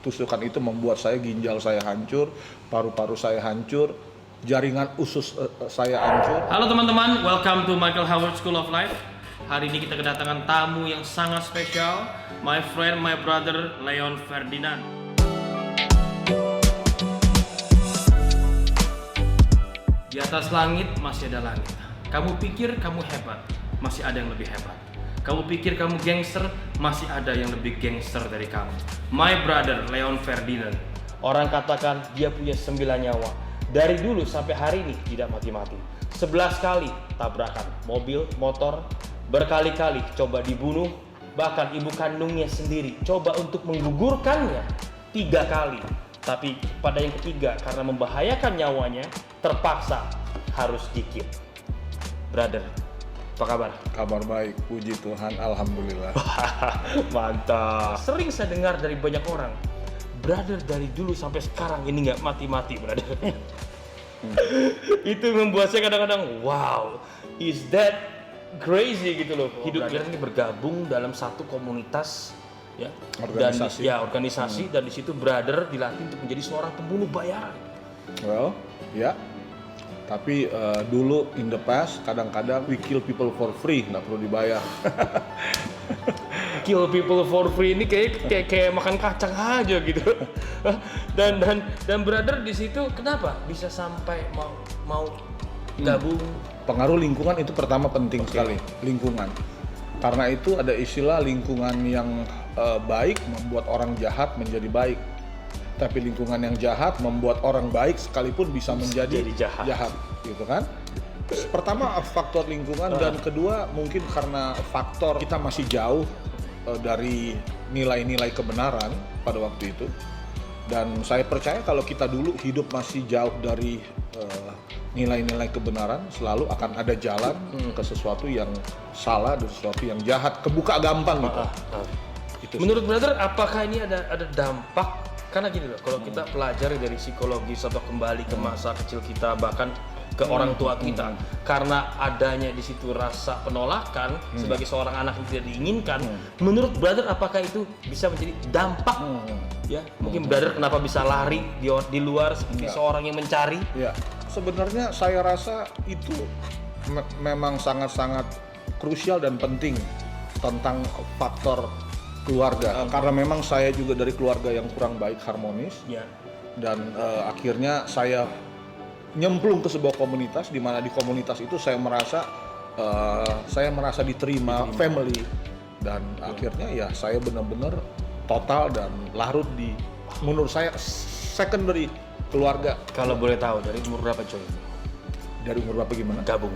Tusukan itu membuat ginjal saya hancur, paru-paru saya hancur, jaringan usus saya hancur. Halo teman-teman, welcome to Michael Howard School of Life. Hari ini kita kedatangan tamu yang sangat spesial, my friend, my brother, Leon Ferdinand. Di atas langit masih ada langit. Kamu pikir kamu hebat, masih ada yang lebih hebat. Kamu pikir kamu gangster, masih ada yang lebih gangster dari kamu. My brother, Leon Ferdinand. Orang katakan dia punya 9 nyawa. Dari dulu sampai hari ini tidak mati-mati. 11 kali tabrakan mobil, motor, berkali-kali coba dibunuh. Bahkan ibu kandungnya sendiri coba untuk menggugurkannya 3 kali. Tapi pada yang ketiga, karena membahayakan nyawanya, terpaksa harus dikit. Brother, apa kabar? Kabar baik, puji Tuhan, alhamdulillah. Mantap. Sering saya dengar dari banyak orang, brother dari dulu sampai sekarang ini nggak mati-mati, brother. Itu membuat saya kadang-kadang, wow, is that crazy gitu loh. Hidup kita ini bergabung dalam satu komunitas, ya, Organisasi. Dan organisasi dan di situ brother dilatih untuk menjadi seorang pembunuh bayaran. Well, ya. Tapi dulu in the past kadang-kadang we kill people for free, nggak perlu dibayar. Kill people for free ini kayak makan kacang aja gitu. dan brother di situ kenapa bisa sampai mau gabung? Pengaruh lingkungan itu pertama penting sekali, lingkungan. Karena itu ada istilah lingkungan yang baik membuat orang jahat menjadi baik. Tapi lingkungan yang jahat membuat orang baik sekalipun bisa menjadi jahat, gitu kan? Pertama faktor lingkungan dan kedua mungkin karena faktor kita masih jauh dari nilai-nilai kebenaran pada waktu itu. Dan saya percaya kalau kita dulu hidup masih jauh dari nilai-nilai kebenaran, selalu akan ada jalan ke sesuatu yang salah dan sesuatu yang jahat, kebuka gampang gitu. Itu menurut brother, apakah ini ada dampak? Karena gini loh, kalau kita pelajari dari psikologis atau kembali ke masa kecil kita, bahkan ke orang tua kita, karena adanya di situ rasa penolakan sebagai seorang anak yang tidak diinginkan, menurut brother apakah itu bisa menjadi dampak? Ya, mungkin brother kenapa bisa lari di luar seperti seorang yang mencari? Ya, sebenarnya saya rasa itu memang sangat-sangat krusial dan penting tentang faktor keluarga. Karena memang saya juga dari keluarga yang kurang baik harmonis. Ya. Dan akhirnya saya nyemplung ke sebuah komunitas, di mana di komunitas itu saya merasa diterima family, dan akhirnya ya saya benar-benar total dan larut di, menurut saya, secondary keluarga. Kalau boleh tahu dari umur berapa coy? Dari umur berapa gimana? Gabung.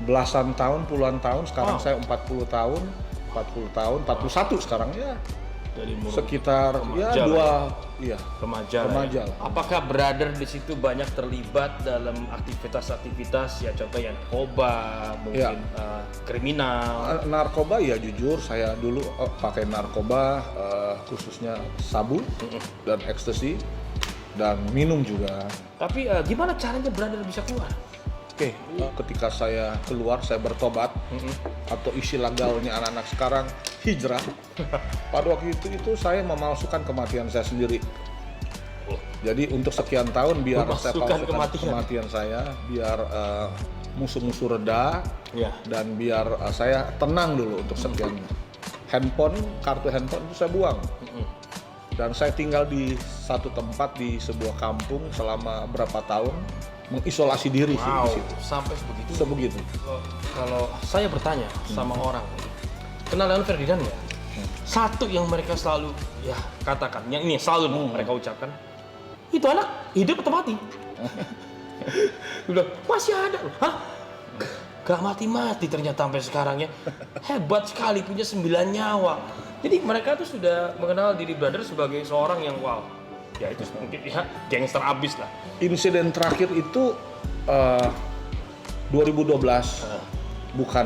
Belasan tahun, puluhan tahun. Sekarang saya 40 tahun, 41 sekarang ya. Dari umur sekitar remaja lah. Apakah brother di situ banyak terlibat dalam aktivitas-aktivitas ya, contohnya narkoba, mungkin kriminal? Narkoba ya, jujur saya dulu pakai narkoba, khususnya sabu dan ekstasi, dan minum juga. Tapi gimana caranya brother bisa keluar? Oke, ketika saya keluar, saya bertobat, atau istilah gaulnya anak-anak sekarang, hijrah. Pada waktu itu saya memalsukan kematian saya sendiri. Jadi untuk sekian tahun biar saya palsukan kematian saya, biar musuh-musuh reda, dan biar saya tenang dulu untuk sekian. Kartu handphone itu saya buang. Dan saya tinggal di satu tempat di sebuah kampung selama berapa tahun, mengisolasi diri sih di situ. Sampai sebegitu. Sebegitu. Kalau saya bertanya sama orang, kenal Leon Ferdinand ya? Satu yang mereka selalu katakan, yang ini selalu mereka ucapkan, itu anak hidup atau mati? Udah masih ada, gak mati-mati ternyata sampai sekarang ya. Hebat sekali, punya 9 nyawa. Jadi mereka tuh sudah mengenal diri brother sebagai seorang yang wow. Ya itu mungkin gangster abis lah. Insiden terakhir itu 2012. Bukan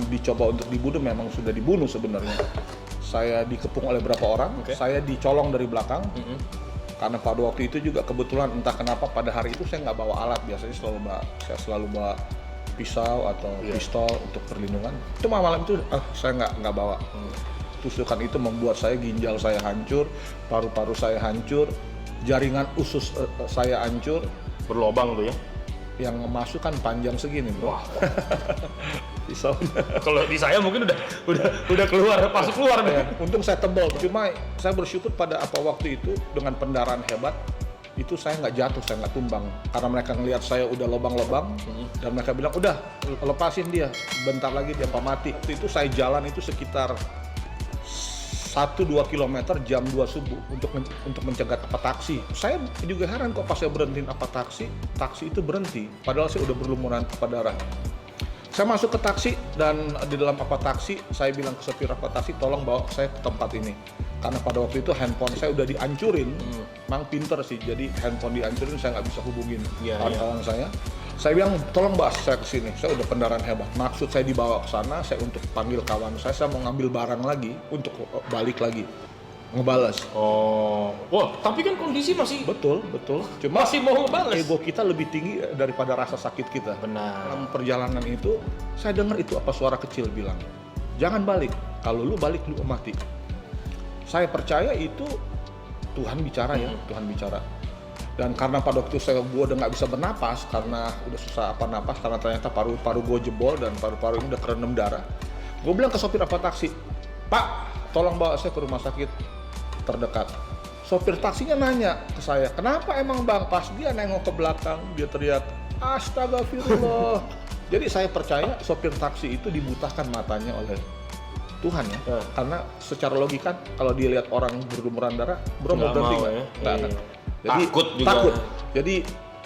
dicoba untuk dibunuh, memang sudah dibunuh sebenarnya. Saya dikepung oleh beberapa orang, saya dicolong dari belakang. Karena pada waktu itu juga kebetulan entah kenapa pada hari itu saya nggak bawa alat, biasanya saya selalu bawa pisau atau pistol untuk perlindungan. Itu malam itu saya nggak bawa. tusukan itu membuat ginjal saya hancur, paru-paru saya hancur, jaringan usus saya hancur. Berlobang tuh ya. Yang masuk kan panjang segini, bro. Wah. Pisau. Kalau di saya mungkin udah keluar, masuk keluar Ya, nih. untung saya tebal. Cuma saya bersyukur pada waktu itu dengan pendarahan hebat, itu saya nggak jatuh, saya nggak tumbang. Karena mereka ngelihat saya udah lobang-lobang, dan mereka bilang, udah lepasin dia, bentar lagi dia mati. Waktu itu saya jalan itu sekitar 1-2 km jam 2 subuh untuk mencegat taksi. Saya juga heran kok pas saya berhentiin taksi itu berhenti. Padahal saya udah berlumuran darah. Saya masuk ke taksi dan di dalam taksi saya bilang ke sopir taksi, tolong bawa saya ke tempat ini. Karena pada waktu itu handphone saya udah dihancurin. Memang pinter sih, jadi handphone dihancurin saya nggak bisa hubungin kawan-kawan saya. Saya bilang, tolong bawa saya ke sini, saya udah pendarahan hebat. Maksud saya dibawa ke sana, saya untuk panggil kawan saya mau ngambil barang lagi, untuk balik lagi, ngebales. Oh, wah, tapi kan kondisi masih Betul. Cuma masih mau ngebales. ego kita lebih tinggi daripada rasa sakit kita. Benar. Dalam perjalanan itu, saya dengar itu suara kecil bilang, jangan balik, kalau lu balik lu mati. Saya percaya itu Tuhan bicara ya, Tuhan bicara. Dan karena pada waktu gue udah nggak bisa bernapas karena udah susah napas karena ternyata paru-paru gue jebol dan paru-paru ini udah kerendam darah. Gue bilang ke sopir taksi, Pak, tolong bawa saya ke rumah sakit terdekat. Sopir taksinya nanya ke saya, kenapa emang bang? Pas dia nengok ke belakang, dia teriak, astagfirullah. Jadi saya percaya sopir taksi itu dibutakan matanya oleh Tuhan ya. Karena secara logika kalau dia lihat orang berlumuran darah, bro mau berhenti nggak? Nggak akan. Jadi, takut juga. Takut. Jadi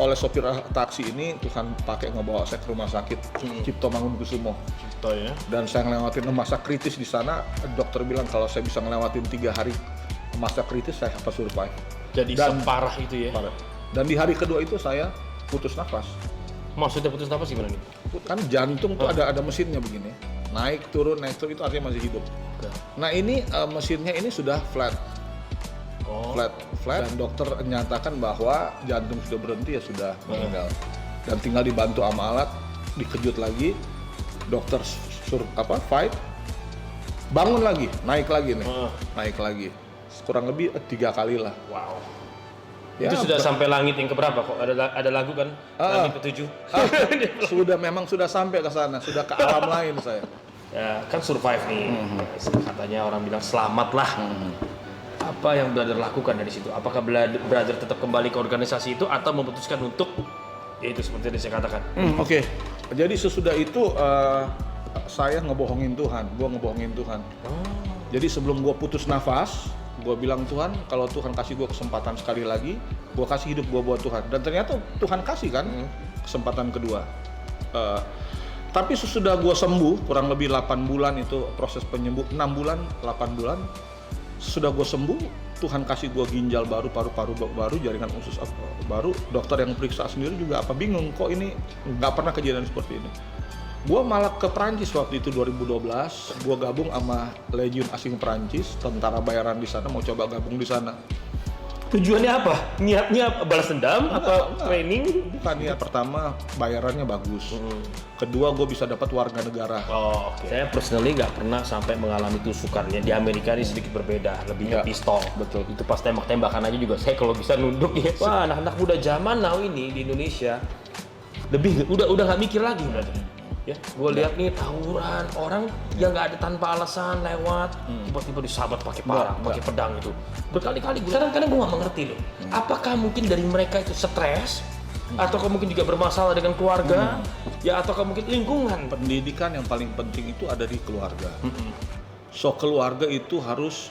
oleh sopir taksi ini Tuhan pakai ngebawa saya ke rumah sakit Cipto Mangunkusumo. Cipto ya. Dan saya ngelewatin masa kritis di sana. Dokter bilang kalau saya bisa ngelewatin 3 hari masa kritis saya akan survive. Jadi separah itu ya. Parah. Dan di hari kedua itu saya putus nafas. Maksudnya putus nafas gimana nih? Kan jantung tuh ada mesinnya begini. Naik turun itu artinya masih hidup. Nah ini mesinnya ini sudah flat. Flat dan dokter menyatakan bahwa jantung sudah berhenti ya sudah meninggal dan tinggal dibantu sama alat, dikejut lagi dokter fight bangun lagi, naik lagi kurang lebih 3 kali lah. Wow. Ya, itu sudah sampai langit yang keberapa kok? Ada lagu kan? Langit ke-7. Memang sudah sampai ke sana, sudah ke alam lain saya. Ya, kan survive nih. Katanya orang bilang selamat lah. Apa yang brother lakukan dari situ? Apakah brother tetap kembali ke organisasi itu atau memutuskan untuk ya itu seperti yang saya katakan? Oke. Jadi sesudah itu saya ngebohongin Tuhan, Jadi sebelum gue putus nafas, gue bilang Tuhan, kalau Tuhan kasih gue kesempatan sekali lagi, gue kasih hidup gue buat Tuhan. Dan ternyata Tuhan kasih kan kesempatan kedua. Tapi sesudah gue sembuh, kurang lebih 8 bulan itu proses penyembuh, 6 bulan, 8 bulan. Sudah gue sembuh, Tuhan kasih gue ginjal baru, paru-paru baru, jaringan usus baru. Dokter yang periksa sendiri juga bingung, kok ini nggak pernah kejadian seperti ini. Gue malah ke Perancis waktu itu 2012, gue gabung sama Legion Asing Perancis, tentara bayaran di sana, mau coba gabung di sana. Tujuannya apa? Niatnya balas dendam atau training? Bukan, niat pertama bayarannya bagus. Kedua, gue bisa dapat warga negara. Oh, oke. Saya personally nggak pernah sampai mengalami tusukannya. Di Amerika ini sedikit berbeda, lebih ke pistol. Betul. Itu pas tembak-tembakan aja juga saya kalau bisa nunduk ya. Wah, anak-anak muda zaman now ini di Indonesia lebih udah nggak mikir lagi berarti. Ya, gue lihat nih tawuran orang yang nggak ada tanpa alasan lewat, tiba-tiba disabat pakai parang, pakai pedang itu. Berkali-kali kadang-kadang gue nggak mengerti loh. Apakah mungkin dari mereka itu stres, ataukah mungkin juga bermasalah dengan keluarga, ya ataukah mungkin lingkungan? Pendidikan yang paling penting itu ada di keluarga. So keluarga itu harus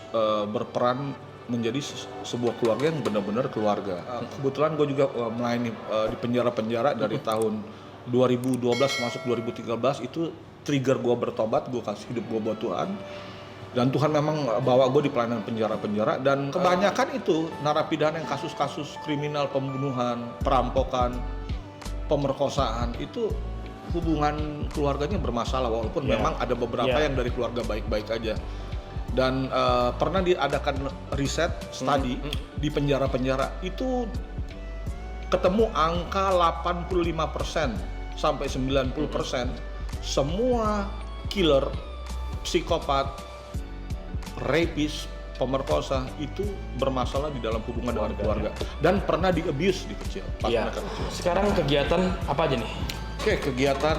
berperan menjadi sebuah keluarga yang benar-benar keluarga. Kebetulan gue juga melayani di penjara-penjara dari tahun 2012 masuk 2013 itu trigger gue bertobat, gue kasih hidup gue buat Tuhan. Dan Tuhan memang bawa gue di pelayanan penjara-penjara dan kebanyakan itu narapidana yang kasus-kasus kriminal, pembunuhan, perampokan, pemerkosaan itu hubungan keluarganya bermasalah walaupun memang ada beberapa yang dari keluarga baik-baik aja. Dan pernah diadakan riset study di penjara-penjara itu ketemu angka 85% sampai 90% semua killer, psikopat, rapist, pemerkosa itu bermasalah di dalam hubungan dengan keluarga dan pernah di-abuse di kecil. Pas Iya. mereka kecil. Sekarang kegiatan apa aja nih? Oke, kegiatan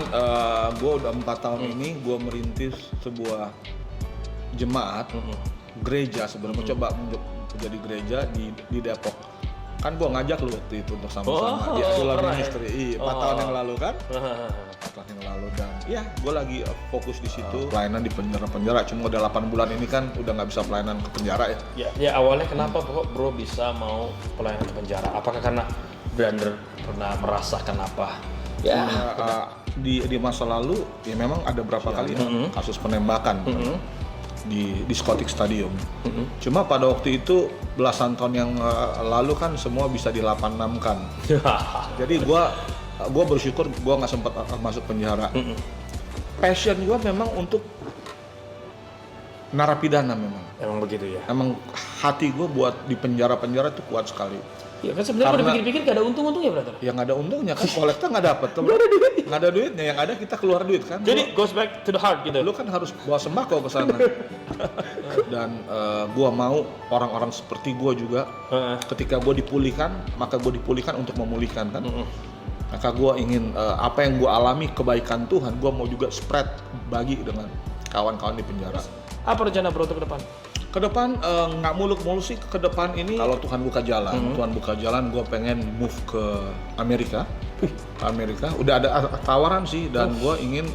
gue udah 4 tahun ini gue merintis sebuah jemaat gereja sebenarnya coba menjadi gereja di Depok. Kan gue ngajak lu waktu itu untuk sama-sama di Adula pernah ya? Ministry. Iya, 4 tahun yang lalu kan? 4 tahun yang lalu dan ya gue lagi fokus di situ. Pelayanan di penjara-penjara cuma udah 8 bulan ini kan udah nggak bisa pelayanan ke penjara ya. Ya awalnya kenapa bro bisa mau pelayanan ke penjara? Apakah karena Brander pernah merasakan apa? Ya. Di masa lalu ya memang ada berapa kali kasus penembakan di diskotik stadium. Cuma pada waktu itu belasan tahun yang lalu kan semua bisa di 86 kan. Jadi gua bersyukur gua nggak sempat masuk penjara. Passion gua memang untuk narapidana memang. Emang begitu ya? Emang hati gua buat di penjara-penjara itu kuat sekali. Ya kan sebenarnya kalau Karena- dipikir-pikir gak ada untung-untungnya brother. Yang nggak ada untungnya kan kolektor nggak dapet. Nggak ada duitnya, yang ada kita keluar duit kan. Jadi goes back to the heart gitu. Lu kan harus bawa sembako ke sana. Dan gua mau orang-orang seperti gua juga ketika gua dipulihkan, maka gua dipulihkan untuk memulihkan kan. Maka gua ingin apa yang gua alami kebaikan Tuhan, gua mau juga spread bagi dengan kawan-kawan di penjara. Apa rencana bro untuk ke depan? Ke depan nggak muluk-muluk sih ke depan ini. Kalau Tuhan buka jalan, gua pengen move ke Amerika. Amerika udah ada tawaran sih dan gua ingin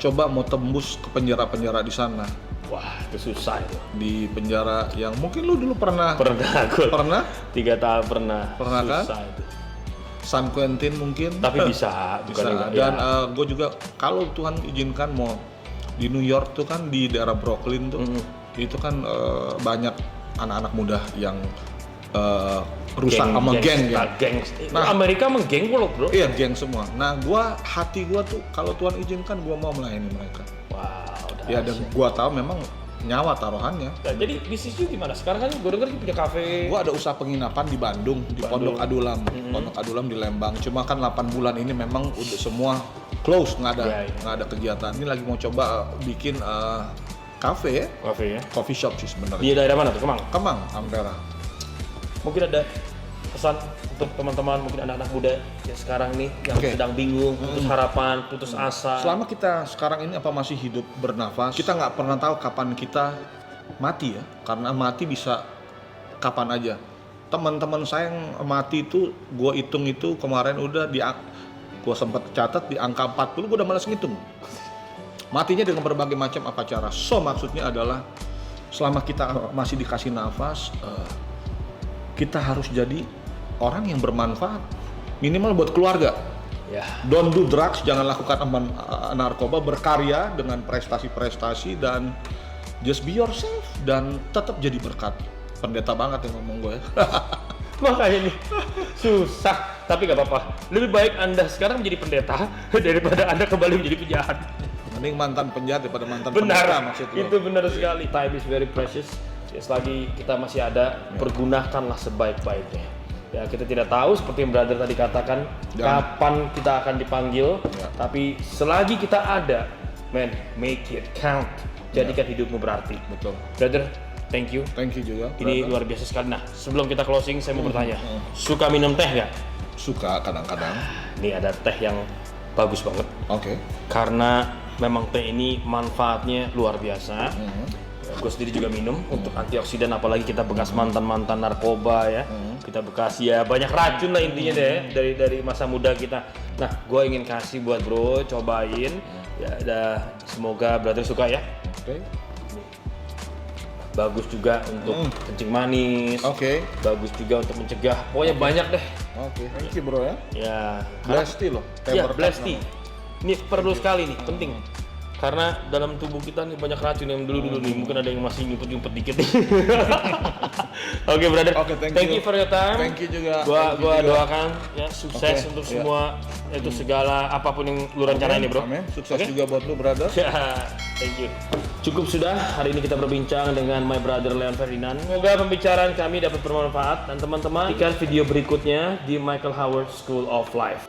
coba mau tembus ke penjara-penjara di sana. Wah itu susah itu. Di penjara yang mungkin lu dulu pernah Gue pernah 3 tahun pernah kan? susah itu. San Quentin mungkin Tapi bisa bukan bisa. enggak, Dan ya. gue juga kalau Tuhan izinkan mau di New York tuh kan di daerah Brooklyn tuh itu kan banyak anak-anak muda yang rusak sama geng ya. Nah, Amerika emang geng loh bro. Iya geng semua. Nah hati gua tuh kalau Tuhan izinkan gua mau melayani mereka. Wow. Ya dan gua tahu memang nyawa taruhannya. Nah, jadi bisnisnya gimana? Sekarang kan gue denger punya kafe. Gua ada usaha penginapan di Bandung, di Pondok Adulam. Pondok Adulam di Lembang. Cuma kan 8 bulan ini memang udah semua close, nggak ada kegiatan. Ini lagi mau coba bikin kafe, Kafe ya. coffee shop sih sebenarnya. Di daerah mana tuh? Kemang, Ampera. Mungkin ada pesan untuk teman-teman, mungkin anak-anak muda yang sekarang nih yang sedang bingung, putus harapan, putus asa. Selama kita sekarang ini apa masih hidup bernafas, kita nggak pernah tahu kapan kita mati ya. Karena mati bisa kapan aja. Teman-teman saya yang mati itu, gue hitung itu kemarin udah gue sempat catat di angka 40, gue udah malas ngitung. Matinya dengan berbagai macam apa cara. So maksudnya adalah selama kita masih dikasih nafas, kita harus jadi orang yang bermanfaat. Minimal buat keluarga. Ya. Don't do drugs, jangan lakukan narkoba, berkarya dengan prestasi-prestasi dan just be yourself dan tetap jadi berkat. Pendeta banget yang ngomong gue. Makanya nih susah, tapi gak apa-apa. Lebih baik Anda sekarang menjadi pendeta daripada Anda kembali menjadi penjahat. Mending mantan penjahat daripada mantan Benar, pendeta maksud lo. itu benar sekali. Time is very precious. Ya, selagi kita masih ada, pergunakanlah sebaik-baiknya. Ya, kita tidak tahu seperti yang brother tadi katakan kapan kita akan dipanggil, tapi selagi kita ada, man, make it count. Jadikan hidupmu berarti. Betul. Brother, thank you. Thank you juga. Ini luar biasa sekali. Nah, sebelum kita closing, saya mau bertanya, suka minum teh nggak? Suka kadang-kadang. Ini ada teh yang bagus banget. Oke. Karena memang teh ini manfaatnya luar biasa. Gue sendiri juga minum untuk antioksidan, apalagi kita bekas mantan narkoba ya. Kita bekas ya banyak racun lah intinya deh dari masa muda kita. Nah, gue ingin kasih buat bro, cobain. Ya, semoga brother suka ya. Oke. Bagus juga untuk kencing manis. Oke. Bagus juga untuk mencegah. Pokoknya banyak deh. Oke. Thank you bro ya. Ya. Blessed tea loh. Teh Ya, berkat blessed tea. namanya. Ini perlu sekali nih, penting. Karena dalam tubuh kita nih banyak racun yang dulu nih, mungkin ada yang masih nyumpet dikit nih. Oke, brother. Oke, thank you for your time. Thank you juga. Gua doakan ya sukses untuk ya. semua itu segala apapun yang lu rencanain nih, bro. Amin. Sukses Oke? juga buat lu, brother. Ya, thank you. Cukup sudah, hari ini kita berbincang dengan my brother Leon Ferdinand. Semoga pembicaraan kami dapat bermanfaat dan teman-teman, ikan video berikutnya di Michael Howard School of Life.